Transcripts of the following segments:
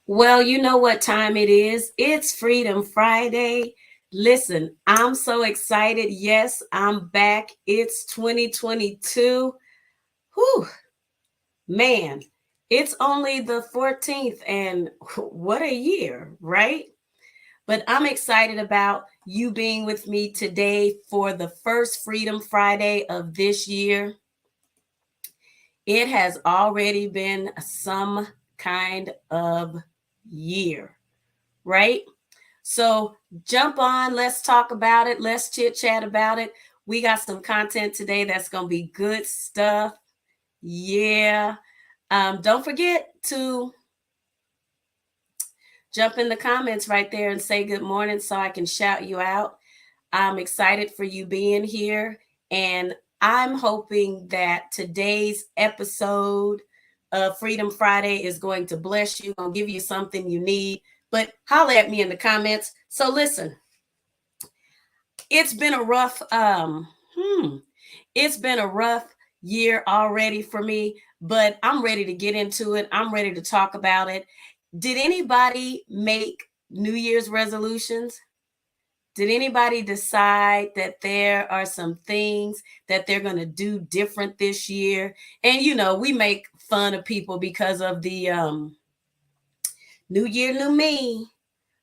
Well, you know what time it is. It's Freedom Friday. Listen, I'm so excited. Yes, I'm back. It's 2022. Whew, man, it's only the 14th, and what a year, right? But I'm excited about you being with me today for the first Freedom Friday of this year. It has already been some kind of year, right? So jump on, let's talk about it. Let's chit chat about it. We got some content today that's going to be good stuff. Yeah. Don't forget to jump in the comments right there and say good morning so I can shout you out. I'm excited for you being here, and I'm hoping that today's episode of Freedom Friday is going to bless you, going to give you something you need. But holler at me in the comments. So listen, it's been a rough year already for me, but I'm ready to get into it. I'm ready to talk about it. Did anybody make New Year's resolutions? Did anybody decide that there are some things that they're going to do different this year? And, you know, we make fun of people because of the New Year, New Me,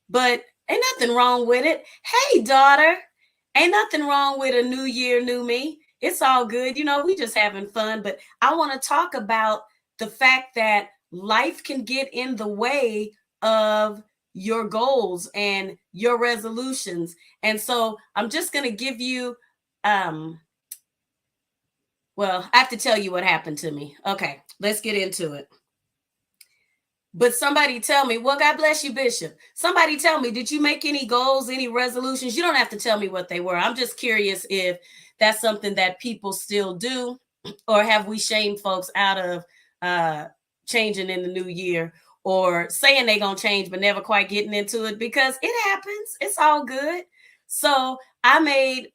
but ain't nothing wrong with it. Hey, daughter, ain't nothing wrong with a New Year, New Me. It's all good. You know, we just having fun. But I want to talk about the fact that life can get in the way of your goals and your resolutions. And so I'm just going to give you, well, I have to tell you what happened to me. Okay, let's get into it. But somebody tell me, well, God bless you, Bishop. Somebody tell me, did you make any goals, any resolutions? You don't have to tell me what they were. I'm just curious if that's something that people still do, or have we shamed folks out of changing in the new year, or saying they're going to change but never quite getting into it, because it happens. It's all good. So I made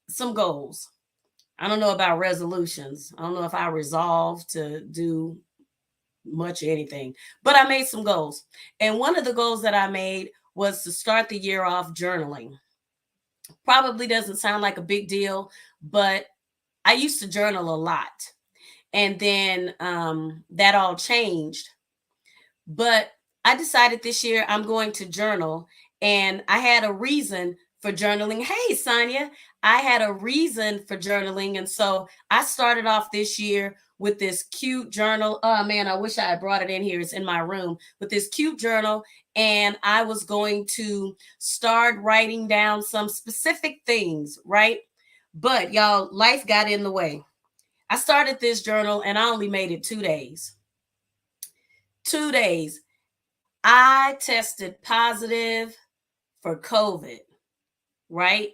some goals. I don't know about resolutions. I don't know if I resolved to do much of anything, but I made some goals. And one of the goals that I made was to start the year off journaling. Probably doesn't sound like a big deal, but I used to journal a lot. And then that all changed. But I decided this year I'm going to journal. And I had a reason for journaling. Hey, Sonia, I had a reason for journaling. And so I started off this year with this cute journal. Oh, man, I wish I had brought it in here. It's in my room, with this cute journal. And I was going to start writing down some specific things, right? But y'all, life got in the way. I started this journal and I only made it 2 days. 2 days. I tested positive for COVID, right?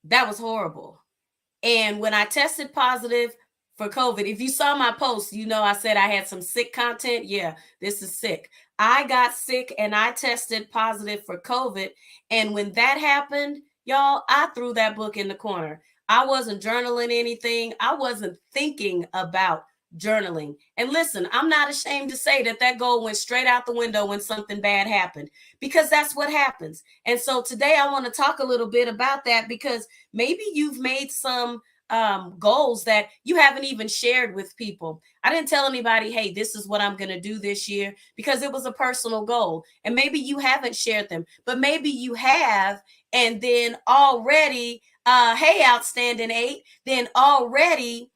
That was horrible. And when I tested positive for COVID, if you saw my post, you know I said I had some sick content. Yeah, this is sick. I got sick and I tested positive for COVID. And when that happened, y'all, I threw that book in the corner. I wasn't journaling anything. I wasn't thinking about journaling. And listen, I'm not ashamed to say that that goal went straight out the window when something bad happened, because that's what happens. And so today I want to talk a little bit about that, because maybe you've made some goals that you haven't even shared with people. I didn't tell anybody, hey, this is what I'm going to do this year, because it was a personal goal. And maybe you haven't shared them, but maybe you have. And then already, hey, outstanding 8, then already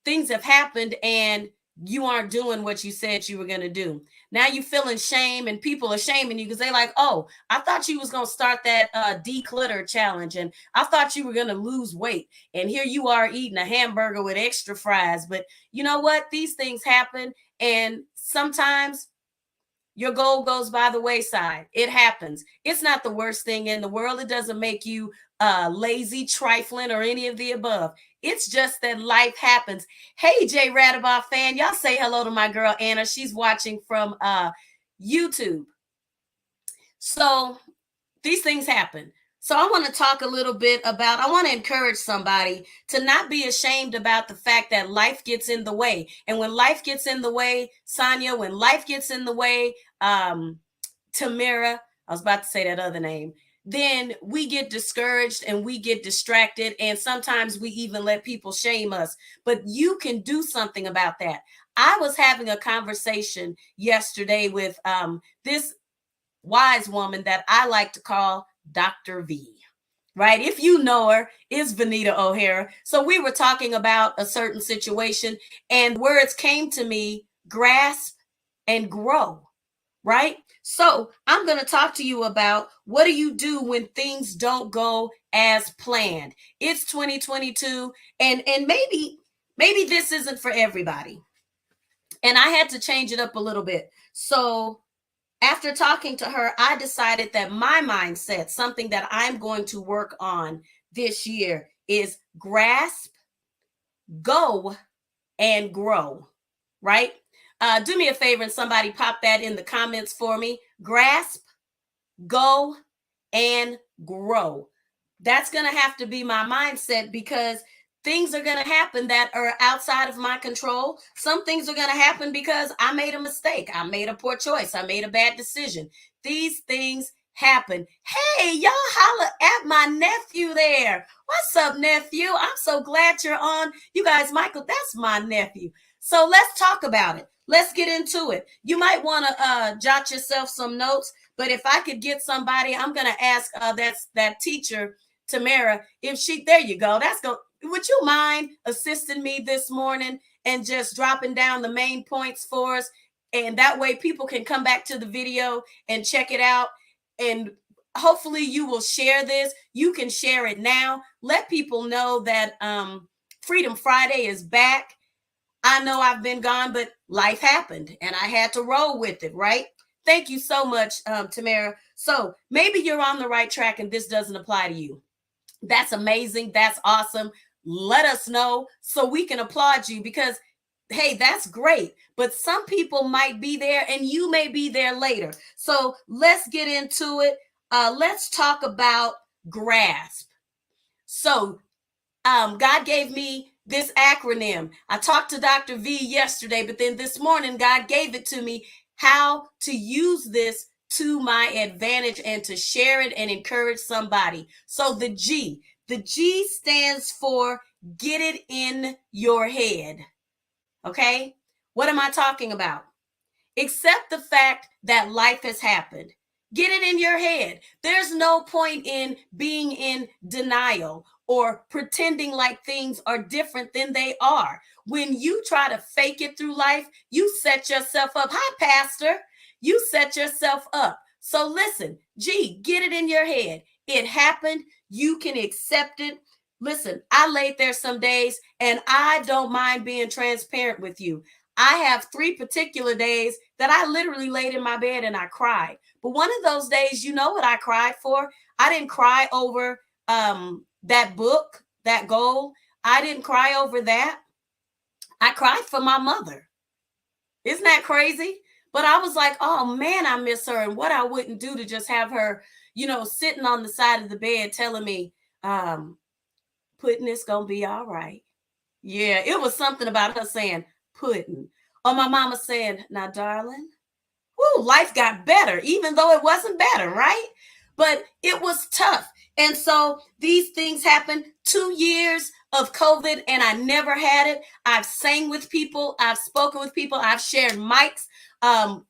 things have happened and you aren't doing what you said you were going to do. Now you feeling shame, and people are shaming you because they like, oh, I thought you was going to start that declutter challenge, and I thought you were going to lose weight, and here you are eating a hamburger with extra fries. But you know what? These things happen, and sometimes your goal goes by the wayside. It happens. It's not the worst thing in the world. It doesn't make you lazy, trifling, or any of the above. It's just that life happens. Hey, Jay Radabaugh fan, y'all say hello to my girl Anna. She's watching from YouTube. So these things happen. So I want to talk a little bit about, I want to encourage somebody to not be ashamed about the fact that life gets in the way. And when life gets in the way, Sonia, when life gets in the way, Tamara, I was about to say that other name, then we get discouraged and we get distracted. And sometimes we even let people shame us. But you can do something about that. I was having a conversation yesterday with this wise woman that I like to call Dr. V, right? If you know her, is Vanita O'Hara. So we were talking about a certain situation, and words came to me: grasp and grow, right? So I'm going to talk to you about, what do you do when things don't go as planned? It's 2022, and maybe this isn't for everybody. And I had to change it up a little bit. So after talking to her, I decided that my mindset, something that I'm going to work on this year, is grasp, go, and grow, right? Do me a favor and somebody pop that in the comments for me. Grasp, go, and grow. That's going to have to be my mindset, because things are going to happen that are outside of my control. Some things are going to happen because I made a mistake. I made a poor choice. I made a bad decision. These things happen. Hey, y'all holla at my nephew there. What's up, nephew? I'm so glad you're on. You guys, Michael, that's my nephew. So let's talk about it. Let's get into it. You might want to jot yourself some notes, but if I could get somebody, I'm going to ask that teacher, Tamara, if she, there you go. That's go. Would you mind assisting me this morning and just dropping down the main points for us? And that way people can come back to the video and check it out. And hopefully you will share this. You can share it now. Let people know that Freedom Friday is back. I know I've been gone, but life happened and I had to roll with it, right? Thank you so much, Tamara. So maybe you're on the right track and this doesn't apply to you. That's amazing. That's awesome. Let us know so we can applaud you, because, hey, that's great. But some people might be there and you may be there later. So let's get into it. Let's talk about grasp. So God gave me this acronym. I talked to Dr. V yesterday, but then this morning, God gave it to me, how to use this to my advantage and to share it and encourage somebody. So the G stands for get it in your head. Okay. What am I talking about? Accept the fact that life has happened. Get it in your head. There's no point in being in denial or pretending like things are different than they are. When you try to fake it through life, you set yourself up. Hi, Pastor. You set yourself up. So listen, get it in your head. It happened. You can accept it. Listen, I laid there some days, and I don't mind being transparent with you. I have 3 particular days that I literally laid in my bed and I cried. But one of those days, you know what I cried for? I didn't cry over that book, that goal. I didn't cry over that. I cried for my mother. Isn't that crazy? But I was like, oh man, I miss her, and what I wouldn't do to just have her, sitting on the side of the bed telling me, Pudding, it's gonna be all right. Yeah, it was something about her saying, Pudding. Or my mama saying, now, darling, life got better, even though it wasn't better, right? But it was tough. And so these things happened. 2 years of COVID, and I never had it. I've sang with people. I've spoken with people. I've shared mics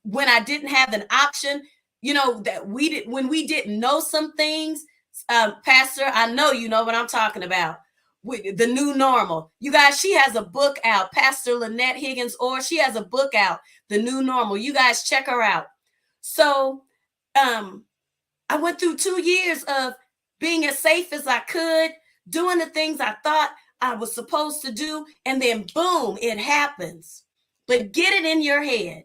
when I didn't have an option, that we did, when we didn't know some things. Pastor, I know you know what I'm talking about. with the new normal. You guys, she has a book out, Pastor Lynette Higgins, or she has a book out, The New Normal. You guys check her out. So I went through 2 years of being as safe as I could, doing the things I thought I was supposed to do, and then boom, it happens. But get it in your head.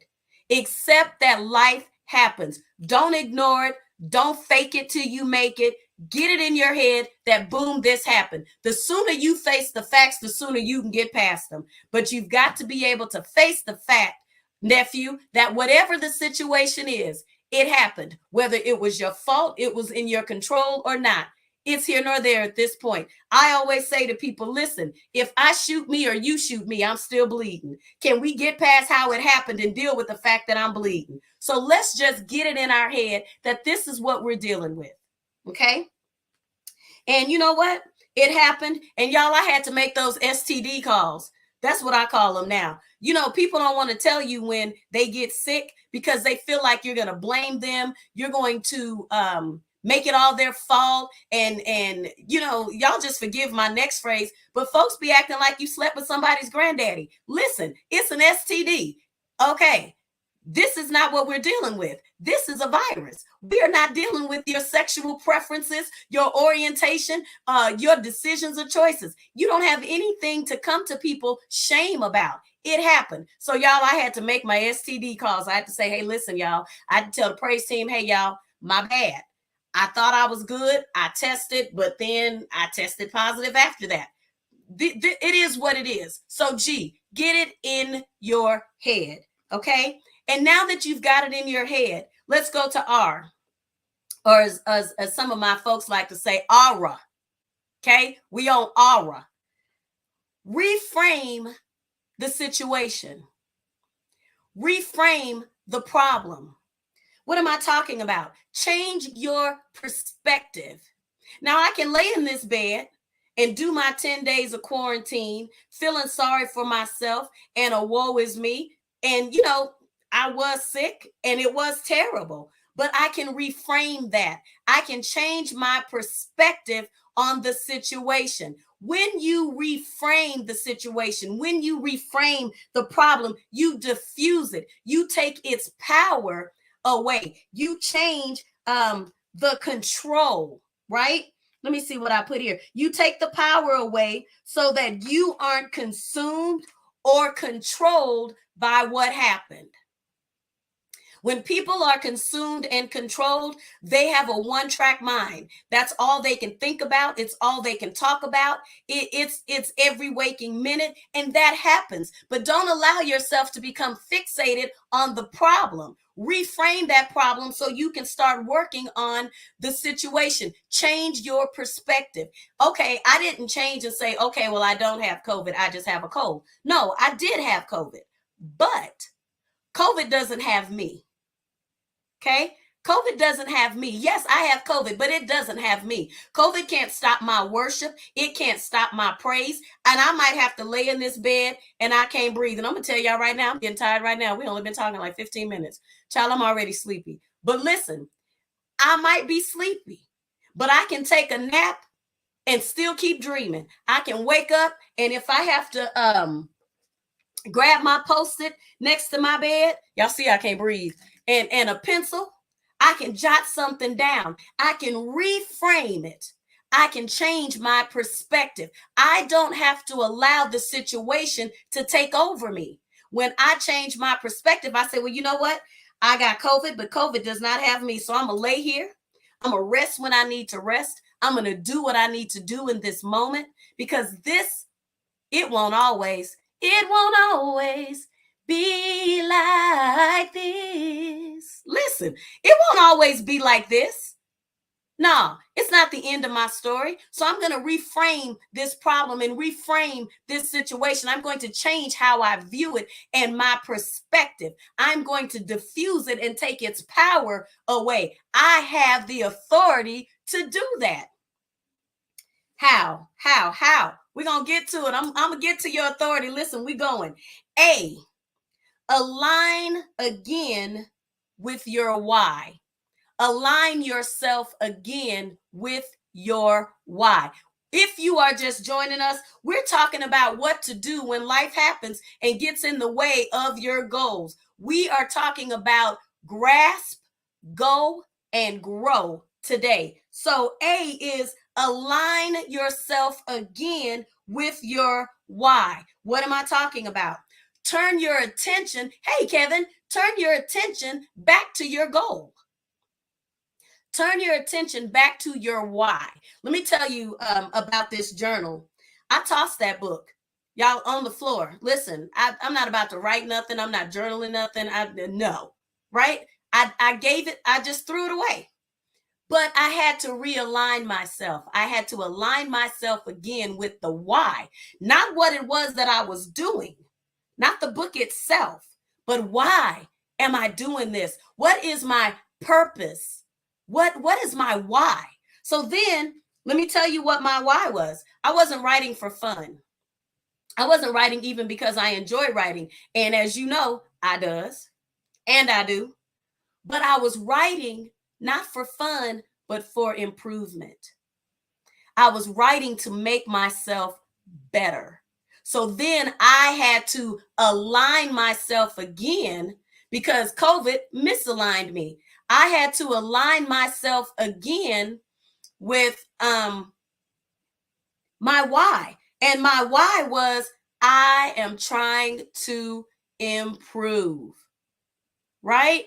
Accept that life happens. Don't ignore it. Don't fake it till you make it. Get it in your head that boom, this happened. The sooner you face the facts, the sooner you can get past them. But you've got to be able to face the fact, nephew, that whatever the situation is, it happened. Whether it was your fault, it was in your control or not. It's here nor there at this point. I always say to people, listen, if I shoot me or you shoot me, I'm still bleeding. Can we get past how it happened and deal with the fact that I'm bleeding? So let's just get it in our head that this is what we're dealing with. Okay? And you know what? It happened. And y'all, I had to make those STD calls. That's what I call them now. You know, people don't want to tell you when they get sick because they feel like you're going to blame them. You're going to make it all their fault. And you know, y'all just forgive my next phrase, but folks be acting like you slept with somebody's granddaddy. Listen, it's an STD. Okay. This is not what we're dealing with. This is a virus. We are not dealing with your sexual preferences, your orientation, your decisions or choices. You don't have anything to come to people shame about. It happened. So y'all, I had to make my STD calls. I had to say, hey, listen, y'all. I had to tell the praise team, hey, y'all, my bad. I thought I was good. I tested, but then I tested positive after that. It is what it is. So G, get it in your head. Okay. And now that you've got it in your head, let's go to R, or as some of my folks like to say, aura. Okay, we on aura. Reframe the situation. Reframe the problem. What am I talking about? Change your perspective. Now I can lay in this bed and do my 10 days of quarantine, feeling sorry for myself and a woe is me. And you know, I was sick and it was terrible, but I can reframe that. I can change my perspective on the situation. When you reframe the situation, when you reframe the problem, you diffuse it. You take its power away. You change the control, right? Let me see what I put here. You take the power away so that you aren't consumed or controlled by what happened. When people are consumed and controlled, they have a one-track mind. That's all they can think about. It's all they can talk about. It's every waking minute, and that happens. But don't allow yourself to become fixated on the problem. Reframe that problem so you can start working on the situation. Change your perspective. Okay, I didn't change and say, okay, well, I don't have COVID. I just have a cold. No, I did have COVID, but COVID doesn't have me. Okay. COVID doesn't have me. Yes, I have COVID, but it doesn't have me. COVID can't stop my worship. It can't stop my praise. And I might have to lay in this bed and I can't breathe. And I'm going to tell y'all right now, I'm getting tired right now. We only been talking like 15 minutes. Child, I'm already sleepy. But listen, I might be sleepy, but I can take a nap and still keep dreaming. I can wake up, and if I have to grab my Post-it next to my bed, y'all see I can't breathe, and a pencil, I can jot something down. I can reframe it. I can change my perspective. I don't have to allow the situation to take over me. When I change my perspective, I say, well, you know what? I got COVID, but COVID does not have me. So I'm going to lay here. I'm going to rest when I need to rest. I'm going to do what I need to do in this moment, because it won't always be like this. Listen, it won't always be like this. No, it's not the end of my story. So I'm going to reframe this problem and reframe this situation. I'm going to change how I view it and my perspective. I'm going to diffuse it and take its power away. I have the authority to do that. How? We're going to get to it. I'm going to get to your authority. Listen, we're going. A, align again with your why. Align yourself again with your why. If you are just joining us, we're talking about what to do when life happens and gets in the way of your goals. We are talking about grasp, go, and grow today. So A is align yourself again with your why. What am I talking about? Turn your attention. Hey, Kevin, turn your attention back to your goal. Turn your attention back to your why. Let me tell you about this journal. I tossed that book, y'all, on the floor. Listen, I'm not about to write nothing. I'm not journaling nothing. No, right? I gave it. I just threw it away. But I had to realign myself. I had to align myself again with the why, not what it was that I was doing, not the book itself, but why am I doing this? What is my purpose? What is my why? So then let me tell you what my why was. I wasn't writing for fun. I wasn't writing even because I enjoy writing. And as you know, I does, and I do. But I was writing not for fun, but for improvement. I was writing to make myself better. So then I had to align myself again because COVID misaligned me. I had to align myself again with my why. And my why was I am trying to improve, right?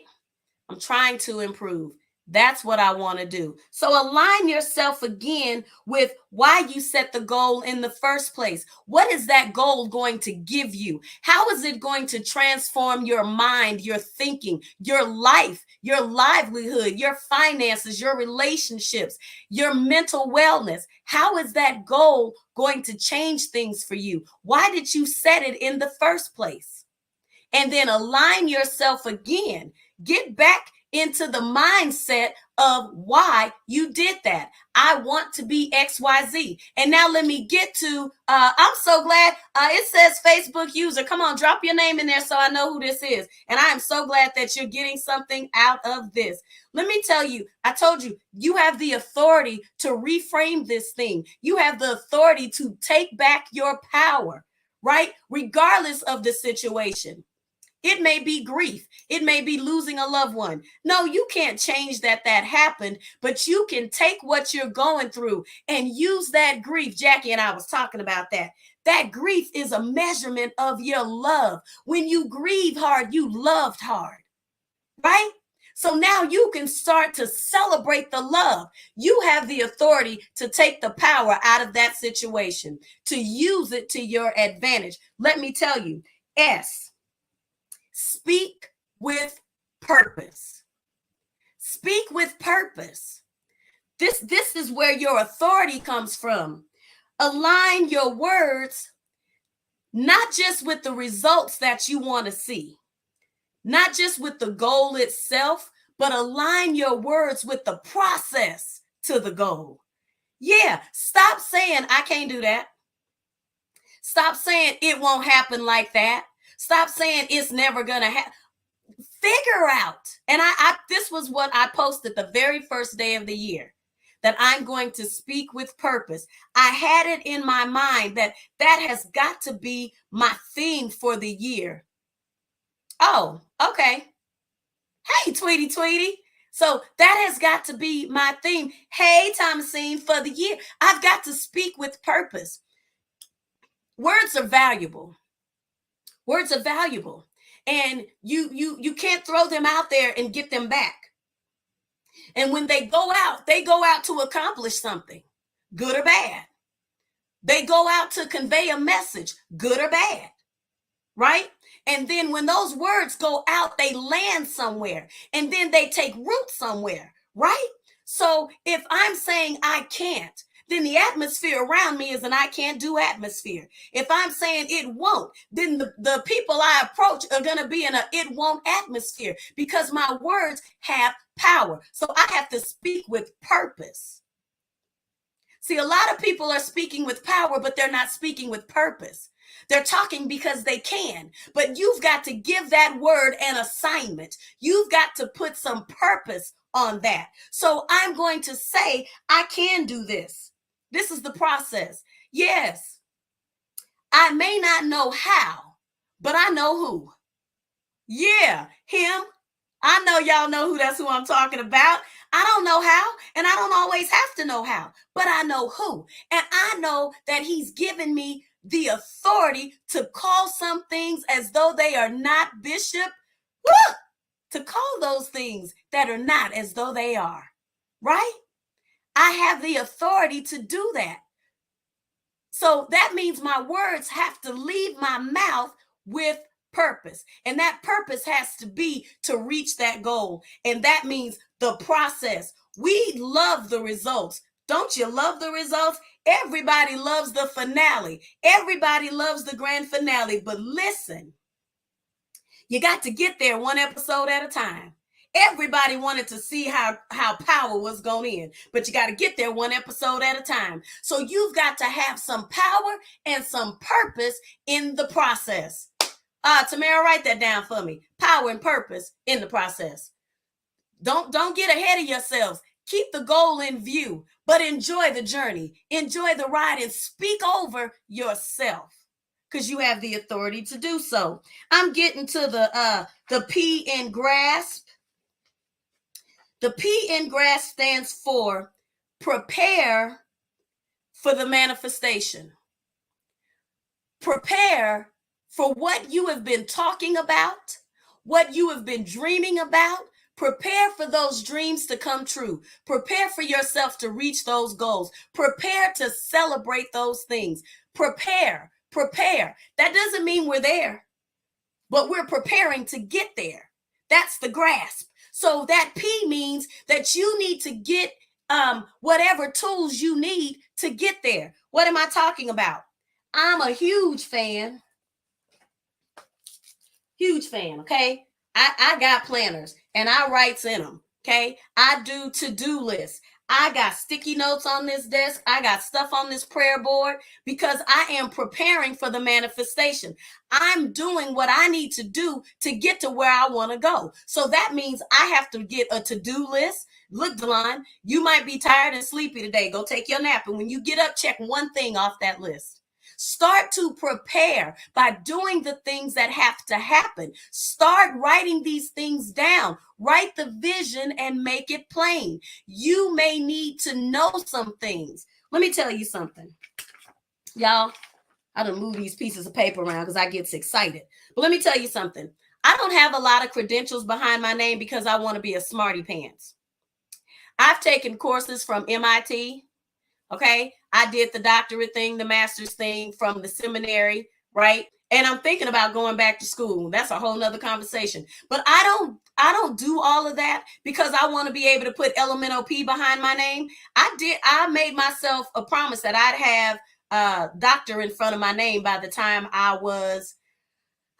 I'm trying to improve. That's what I want to do. So align yourself again with why you set the goal in the first place. What is that goal going to give you? How is it going to transform your mind, your thinking, your life, your livelihood, your finances, your relationships, your mental wellness? How is that goal going to change things for you? Why did you set it in the first place? And then align yourself again. Get back into the mindset of why you did that. I want to be XYZ. And now let me get to, I'm so glad it says Facebook user. Come on, drop your name in there so I know who this is. And I am so glad that you're getting something out of this. Let me tell you, I told you, you have the authority to reframe this thing. You have the authority to take back your power, right? Regardless of the situation. It may be grief. It may be losing a loved one. No, you can't change that happened, but you can take what you're going through and use that grief. Jackie and I was talking about that. That grief is a measurement of your love. When you grieve hard, you loved hard, right? So now you can start to celebrate the love. You have the authority to take the power out of that situation, to use it to your advantage. Let me tell you, speak with purpose. Speak with purpose. This is where your authority comes from. Align your words not just with the results that you want to see, not just with the goal itself, but align your words with the process to the goal. Yeah, stop saying, I can't do that. Stop saying it won't happen like that. Stop saying it's never going to happen. Figure out. And this was what I posted the very first day of the year, that I'm going to speak with purpose. I had it in my mind that has got to be my theme for the year. Oh, okay. Hey, Tweety. So that has got to be my theme. Hey, Thomasine, for the year. I've got to speak with purpose. Words are valuable. Words are valuable. And you can't throw them out there and get them back. And when they go out to accomplish something, good or bad. They go out to convey a message, good or bad, right? And then when those words go out, they land somewhere, and then they take root somewhere, right? So if I'm saying I can't, then the atmosphere around me is an I can't do atmosphere. If I'm saying it won't, then the people I approach are going to be in a it won't atmosphere, because my words have power. So I have to speak with purpose. See, a lot of people are speaking with power, but they're not speaking with purpose. They're talking because they can, but you've got to give that word an assignment. You've got to put some purpose on that. So I'm going to say, I can do this. This is the process. Yes, I may not know how, but I know who. Yeah, him. I know y'all know who, that's who I'm talking about. I don't know how, and I don't always have to know how, but I know who. And I know that he's given me the authority to call some things as though they are not, Bishop. Woo! To call those things that are not as though they are, right? I have the authority to do that. So that means my words have to leave my mouth with purpose. And that purpose has to be to reach that goal. And that means the process. We love the results. Don't you love the results? Everybody loves the finale. Everybody loves the grand finale. But listen, you got to get there one episode at a time. Everybody wanted to see how power was going in, but you got to get there one episode at a time. So you've got to have some power and some purpose in the process. Tamara, write that down for me. Power and purpose in the process. Don't get ahead of yourselves. Keep the goal in view, but enjoy the journey. Enjoy the ride and speak over yourself, because you have the authority to do so. I'm getting to the P in grasp. The P in grasp stands for prepare for the manifestation. Prepare for what you have been talking about, what you have been dreaming about. Prepare for those dreams to come true. Prepare for yourself to reach those goals. Prepare to celebrate those things. Prepare. That doesn't mean we're there, but we're preparing to get there. That's the grasp. So that P means that you need to get whatever tools you need to get there. What am I talking about? I'm a huge fan, okay? I got planners and I writes in them, okay? I do to-do lists. I got sticky notes on this desk. I got stuff on this prayer board because I am preparing for the manifestation. I'm doing what I need to do to get to where I want to go. So that means I have to get a to-do list. Look, Delon, you might be tired and sleepy today. Go take your nap. And when you get up, check one thing off that list. Start to prepare by doing the things that have to happen. Start writing these things down. Write the vision and make it plain. You may need to know some things. Let me tell you something. Y'all, I done move these pieces of paper around because I get excited. But let me tell you something. I don't have a lot of credentials behind my name because I want to be a smarty pants. I've taken courses from MIT. Okay, I did the doctorate thing, the master's thing from the seminary, right? And I'm thinking about going back to school. That's a whole nother conversation. But I don't do all of that because I want to be able to put LMNOP behind my name. I made myself a promise that I'd have a doctor in front of my name by the time I was,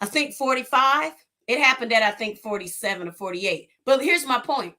I think, 45. It happened at, I think, 47 or 48. But here's my point.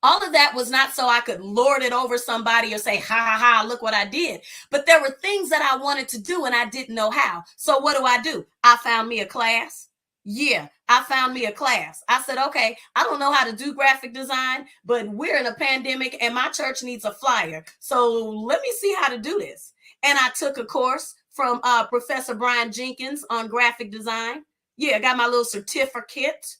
All of that was not so I could lord it over somebody or say, ha, ha, ha, look what I did. But there were things that I wanted to do and I didn't know how. So what do? I found me a class. Yeah, I found me a class. I said, okay, I don't know how to do graphic design, but we're in a pandemic and my church needs a flyer. So let me see how to do this. And I took a course from Professor Brian Jenkins on graphic design. Yeah, I got my little certificate.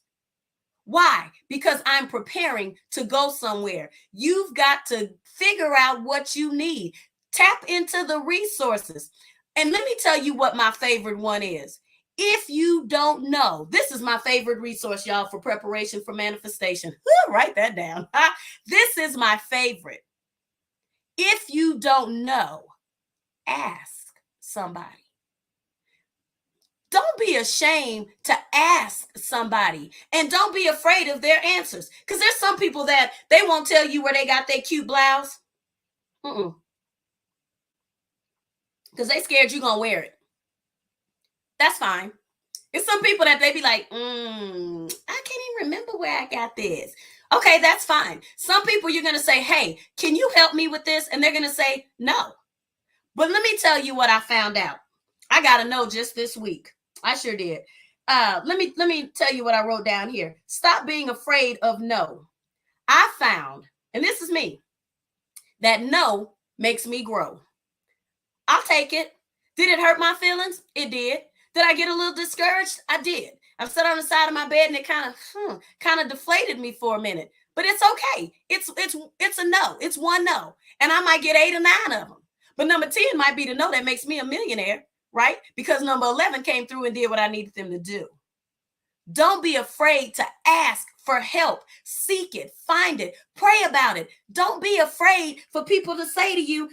Why? Because I'm preparing to go somewhere. You've got to figure out what you need. Tap into the resources. And let me tell you what my favorite one is. If you don't know, this is my favorite resource, y'all, for preparation for manifestation. Write that down. This is my favorite. If you don't know, ask somebody. Don't be ashamed to ask somebody, and don't be afraid of their answers, because there's some people that they won't tell you where they got their cute blouse because they scared you're gonna wear it. That's fine. It's some people that they be like, I can't even remember where I got this. Okay, that's fine. Some people you're gonna say, hey, can you help me with this? And they're gonna say no. But let me tell you what I found out. I got to know just this week. I sure did. Let me tell you what I wrote down here. Stop being afraid of no. I found, and this is me, that no makes me grow. I'll take it. Did it hurt my feelings? It did. Did I get a little discouraged? I did. I sat on the side of my bed and it kind of deflated me for a minute. But it's okay. It's a no. It's one no. And I might get 8 or 9 of them. But number 10 might be the no that makes me a millionaire, right? Because number 11 came through and did what I needed them to do. Don't be afraid to ask for help. Seek it, find it, pray about it. Don't be afraid for people to say to you,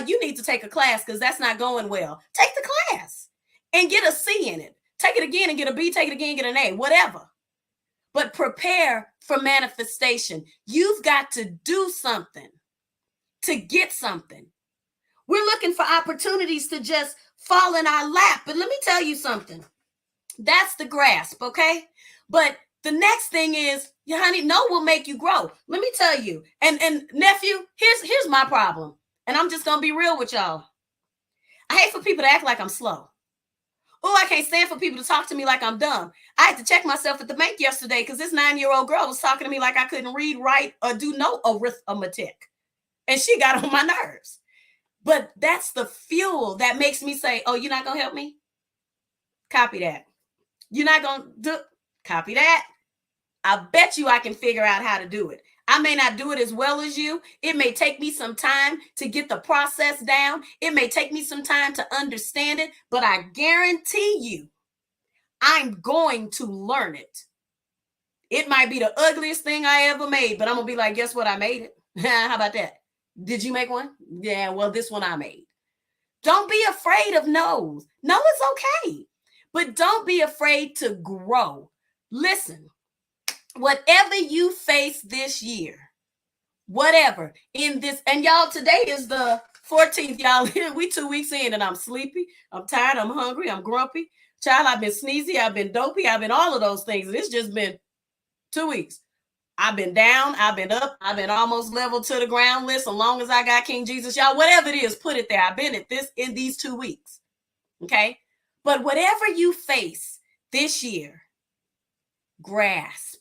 you need to take a class because that's not going well. Take the class and get a C in it. Take it again and get a B, take it again, get an A, whatever. But prepare for manifestation. You've got to do something to get something. We're looking for opportunities to just fall in our lap. But let me tell you something. That's the grasp, okay? But the next thing is, honey, no will make you grow. Let me tell you. And nephew, here's my problem. And I'm just going to be real with y'all. I hate for people to act like I'm slow. Oh, I can't stand for people to talk to me like I'm dumb. I had to check myself at the bank yesterday because this 9-year-old girl was talking to me like I couldn't read, write, or do no arithmetic. And she got on my nerves. But that's the fuel that makes me say, oh, you're not going to help me? Copy that. You're not going to do, copy that. I bet you I can figure out how to do it. I may not do it as well as you. It may take me some time to get the process down. It may take me some time to understand it, but I guarantee you, I'm going to learn it. It might be the ugliest thing I ever made, but I'm going to be like, guess what? I made it. How about that? Did you make one? Yeah, well, this one I made. Don't be afraid of no's. No, it's okay. But don't be afraid to grow. Listen. Whatever you face this year, whatever in this, and y'all, today is the 14th, y'all. We 2 weeks in and I'm sleepy. I'm tired. I'm hungry. I'm grumpy. Child, I've been sneezy. I've been dopey. I've been all of those things. It's just been 2 weeks. I've been down. I've been up. I've been almost level to the ground. List. As long as I got King Jesus, y'all, whatever it is, put it there. I've been at this in these 2 weeks. Okay. But whatever you face this year, grasp.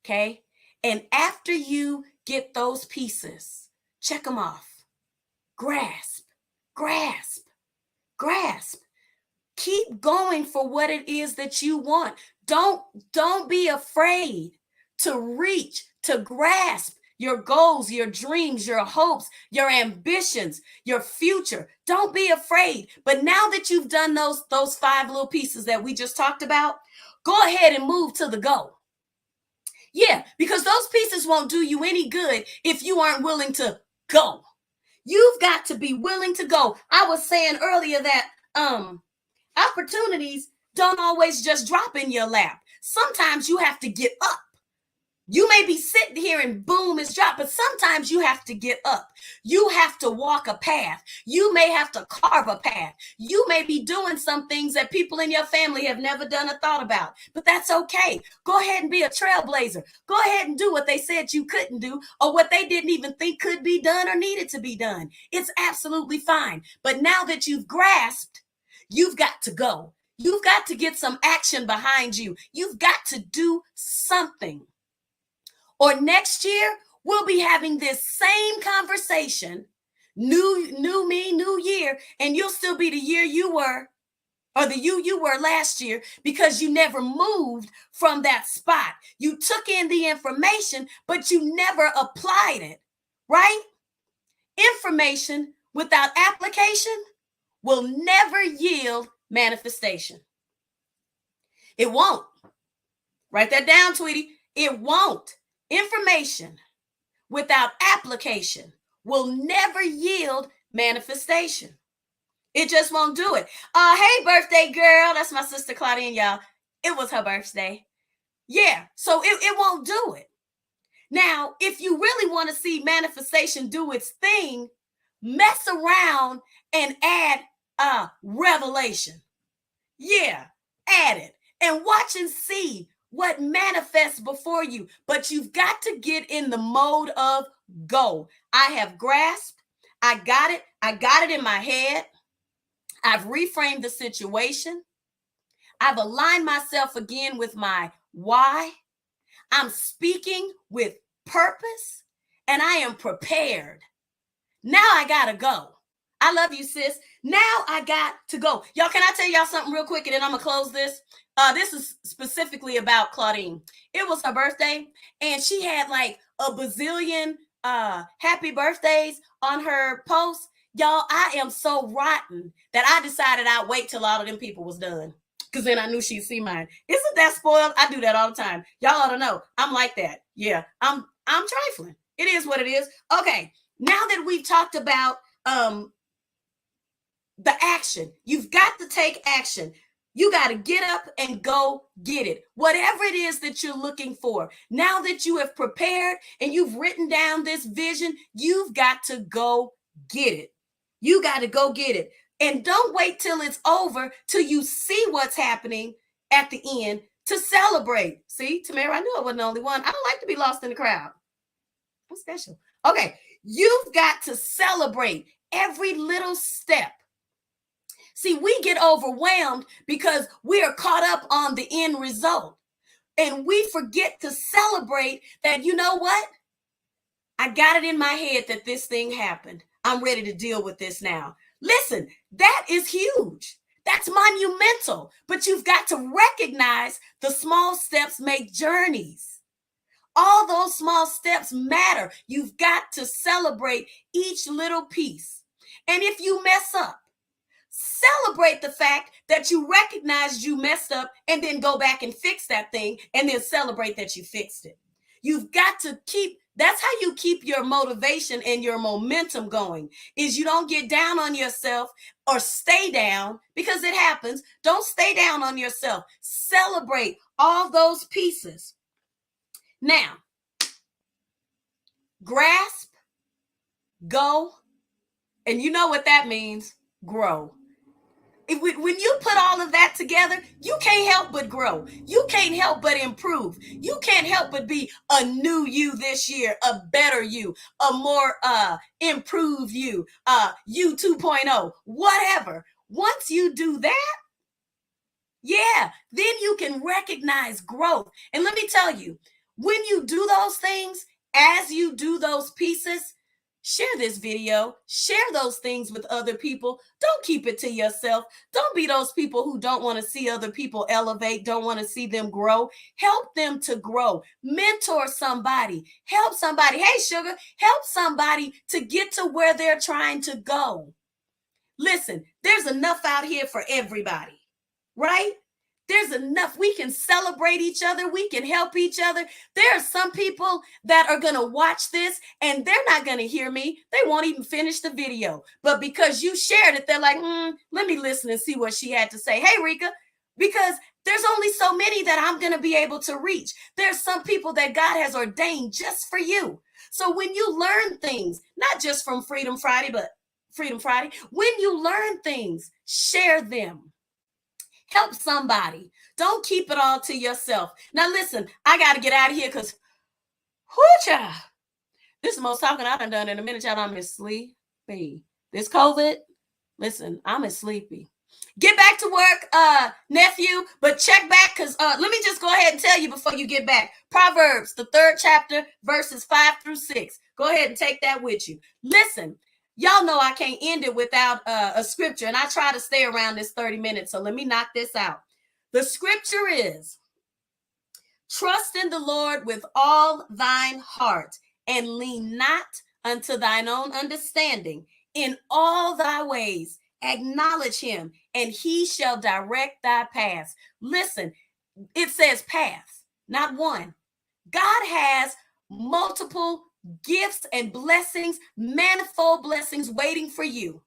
Okay. And after you get those pieces, check them off. Grasp, grasp, grasp. Keep going for what it is that you want. Don't be afraid to reach, to grasp your goals, your dreams, your hopes, your ambitions, your future. Don't be afraid. But now that you've done those 5 little pieces that we just talked about, go ahead and move to the goal. Yeah, because those pieces won't do you any good if you aren't willing to go. You've got to be willing to go. I was saying earlier that opportunities don't always just drop in your lap. Sometimes you have to get up. You may be sitting here and boom, it's dropped, but sometimes you have to get up. You have to walk a path. You may have to carve a path. You may be doing some things that people in your family have never done or thought about, but that's okay. Go ahead and be a trailblazer. Go ahead and do what they said you couldn't do or what they didn't even think could be done or needed to be done. It's absolutely fine. But now that you've grasped, you've got to go. You've got to get some action behind you. You've got to do something. Or next year, we'll be having this same conversation, new me, new year, and you'll still be the year you were, or the you were last year, because you never moved from that spot. You took in the information, but you never applied it, right? Information without application will never yield manifestation. It won't. Write that down, Tweety. It won't. Information without application will never yield manifestation. It just won't do it. Hey, birthday girl. That's my sister Claudine, y'all. It was her birthday. Yeah, so it won't do it. Now, if you really want to see manifestation do its thing, mess around and add revelation. Yeah, add it and watch and see what manifests before you. But you've got to get in the mode of go. I have grasped. I got it. I got it in my head. I've reframed the situation. I've aligned myself again with my why. I'm speaking with purpose and I am prepared. Now I gotta go. I love you, sis. Now I got to go. Y'all, can I tell y'all something real quick and then I'm gonna close this? This is specifically about Claudine. It was her birthday, and she had like a bazillion happy birthdays on her post. Y'all, I am so rotten that I decided I'd wait till all of them people was done. Cause then I knew she'd see mine. Isn't that spoiled? I do that all the time. Y'all ought to know. I'm like that. Yeah, I'm trifling. It is what it is. Okay, now that we've talked about the action, you've got to take action. You got to get up and go get it. Whatever it is that you're looking for. Now that you have prepared and you've written down this vision, you've got to go get it. You got to go get it. And don't wait till it's over till you see what's happening at the end to celebrate. See, Tamara, I knew I wasn't the only one. I don't like to be lost in the crowd. I'm special. Okay, you've got to celebrate every little step. See, we get overwhelmed because we are caught up on the end result. And we forget to celebrate that, you know what? I got it in my head that this thing happened. I'm ready to deal with this now. Listen, that is huge. That's monumental. But you've got to recognize the small steps make journeys. All those small steps matter. You've got to celebrate each little piece. And if you mess up, celebrate the fact that you recognized you messed up and then go back and fix that thing and then celebrate that you fixed it. You've got to that's how you keep your motivation and your momentum going, is you don't get down on yourself or stay down, because it happens. Don't stay down on yourself. Celebrate all those pieces. Now, grasp, go, and you know what that means, grow. When you put all of that together, you can't help but grow. You can't help but improve. You can't help but be a new you this year, a better you, a more improved you, you 2.0, whatever. Once you do that, yeah, then you can recognize growth. And let me tell you, when you do those things, as you do those pieces, share this video, share those things with other people. Don't keep it to yourself. Don't be those people who don't want to see other people elevate, don't want to see them grow. Help them to grow. Mentor somebody. Help somebody. Hey, sugar, help somebody to get to where they're trying to go. Listen, there's enough out here for everybody, right? There's enough. We can celebrate each other. We can help each other. There are some people that are going to watch this and they're not going to hear me. They won't even finish the video. But because you shared it, they're like, let me listen and see what she had to say. Hey, Rika, because there's only so many that I'm going to be able to reach. There's some people that God has ordained just for you. So when you learn things, not just from Freedom Friday, but Freedom Friday, when you learn things, share them. Help somebody. Don't keep it all to yourself. Now, listen, I got to get out of here because, child, this is the most talking I've done in a minute. Y'all, I'm sleepy. This COVID, listen, I'm sleepy. Get back to work, nephew, but check back because let me just go ahead and tell you before you get back. Proverbs, the 3rd chapter, verses 5-6. Go ahead and take that with you. Listen. Y'all know I can't end it without a scripture, and I try to stay around this 30 minutes, so let me knock this out. The scripture is, trust in the Lord with all thine heart, and lean not unto thine own understanding. In all thy ways acknowledge him, and he shall direct thy paths. Listen, it says paths, not one. God has multiple gifts and blessings, manifold blessings waiting for you.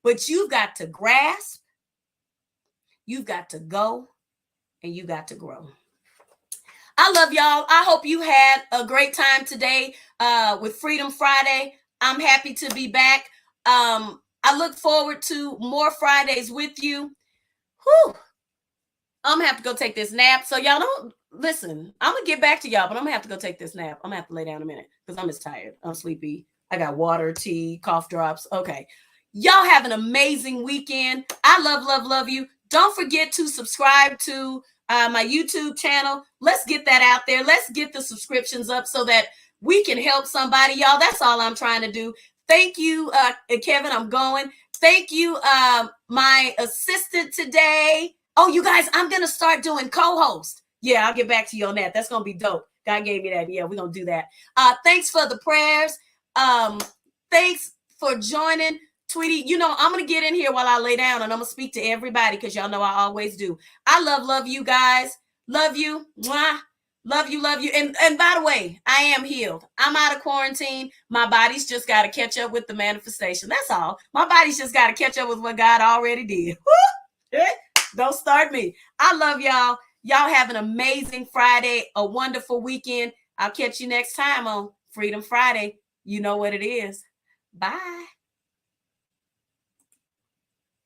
But you've got to grasp, you've got to go, and you got to grow. I love y'all. I hope you had a great time today with Freedom Friday. I'm happy to be back. I look forward to more Fridays with you. Whew. I'm gonna have to go take this nap. So y'all don't listen. I'm gonna get back to y'all, but I'm gonna have to go take this nap. I'm gonna have to lay down a minute because I'm just tired. I'm sleepy. I got water, tea, cough drops. Okay. Y'all have an amazing weekend. I love you. Don't forget to subscribe to my YouTube channel. Let's get that out there. Let's get the subscriptions up so that we can help somebody. Y'all, that's all I'm trying to do. Thank you, Kevin. I'm going. Thank you, my assistant today. Oh, you guys, I'm going to start doing co-host. Yeah, I'll get back to you on that. That's going to be dope. God gave me that. Yeah, we're going to do that. Thanks for the prayers. Thanks for joining. Tweety, you know, I'm going to get in here while I lay down and I'm going to speak to everybody because y'all know I always do. I love you guys. Love you. Mwah. Love you, love you. And by the way, I am healed. I'm out of quarantine. My body's just got to catch up with the manifestation. That's all. My body's just got to catch up with what God already did. Don't start me. I love y'all. Y'all have an amazing Friday, a wonderful weekend. I'll catch you next time on Freedom Friday. You know what it is. Bye.